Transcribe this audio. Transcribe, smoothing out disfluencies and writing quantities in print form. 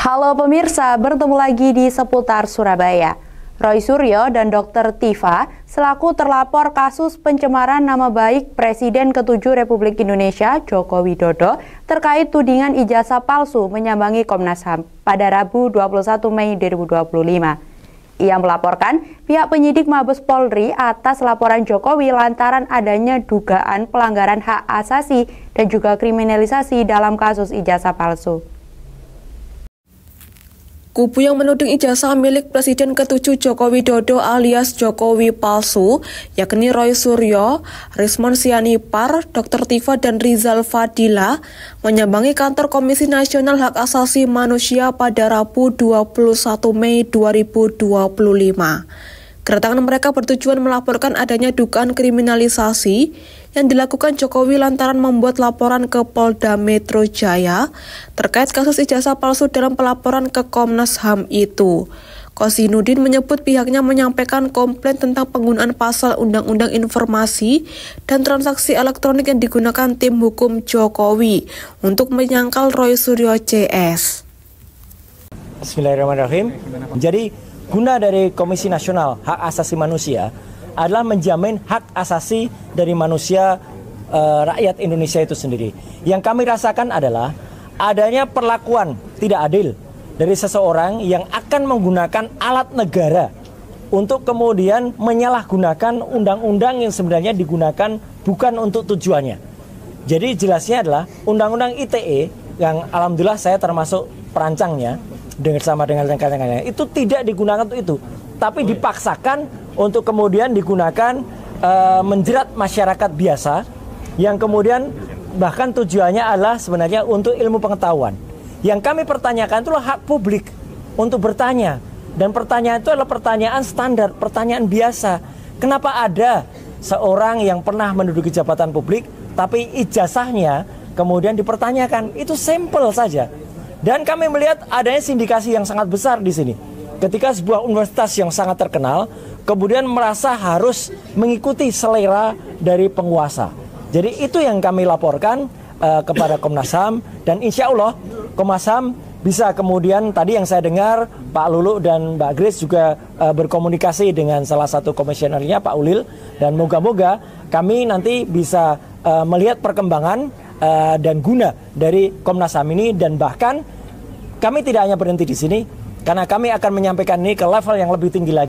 Halo pemirsa, bertemu lagi di Seputar Surabaya. Roy Suryo dan Dr. Tifa selaku terlapor kasus pencemaran nama baik Presiden ke-7 Republik Indonesia Joko Widodo terkait tudingan ijazah palsu menyambangi Komnas HAM pada Rabu 21 Mei 2025. Ia melaporkan pihak penyidik Mabes Polri atas laporan Jokowi lantaran adanya dugaan pelanggaran hak asasi dan juga kriminalisasi dalam kasus ijazah palsu. Kubu yang menuding ijazah milik Presiden ke-7 Joko Widodo alias Jokowi palsu, yakni Roy Suryo, Rismon Sianipar, Dr. Tifa, dan Rizal Fadila, menyambangi kantor Komisi Nasional Hak Asasi Manusia pada Rabu 21 Mei 2025. Kedatangan mereka bertujuan melaporkan adanya dugaan kriminalisasi yang dilakukan Jokowi lantaran membuat laporan ke Polda Metro Jaya terkait kasus ijazah palsu dalam pelaporan ke Komnas HAM itu. Kozinudin menyebut pihaknya menyampaikan komplain tentang penggunaan pasal Undang-Undang Informasi dan Transaksi Elektronik yang digunakan tim hukum Jokowi untuk menyangkal Roy Suryo CS. Bismillahirrahmanirrahim. Jadi guna dari Komisi Nasional Hak Asasi Manusia adalah menjamin hak asasi dari manusia rakyat Indonesia itu sendiri. Yang kami rasakan adalah adanya perlakuan tidak adil dari seseorang yang akan menggunakan alat negara untuk kemudian menyalahgunakan undang-undang yang sebenarnya digunakan bukan untuk tujuannya. Jadi jelasnya adalah Undang-Undang ITE yang alhamdulillah saya termasuk perancangnya bersama dengan rekan-rekannya itu tidak digunakan untuk itu, tapi dipaksakan untuk kemudian digunakan menjerat masyarakat biasa yang kemudian bahkan tujuannya adalah sebenarnya untuk ilmu pengetahuan. Yang kami pertanyakan itulah hak publik untuk bertanya, dan pertanyaan itu adalah pertanyaan standar, pertanyaan biasa. Kenapa ada seorang yang pernah menduduki jabatan publik tapi ijazahnya kemudian dipertanyakan? Itu sampel saja. Dan kami melihat adanya sindikasi yang sangat besar di sini. Ketika sebuah universitas yang sangat terkenal kemudian merasa harus mengikuti selera dari penguasa. Jadi itu yang kami laporkan kepada Komnas HAM, dan insya Allah Komnas HAM bisa kemudian, tadi yang saya dengar Pak Lulu dan Mbak Grace juga berkomunikasi dengan salah satu komisionernya Pak Ulil, dan moga-moga kami nanti bisa melihat perkembangan dan guna dari Komnas HAM ini, dan bahkan kami tidak hanya berhenti di sini karena kami akan menyampaikan ini ke level yang lebih tinggi lagi.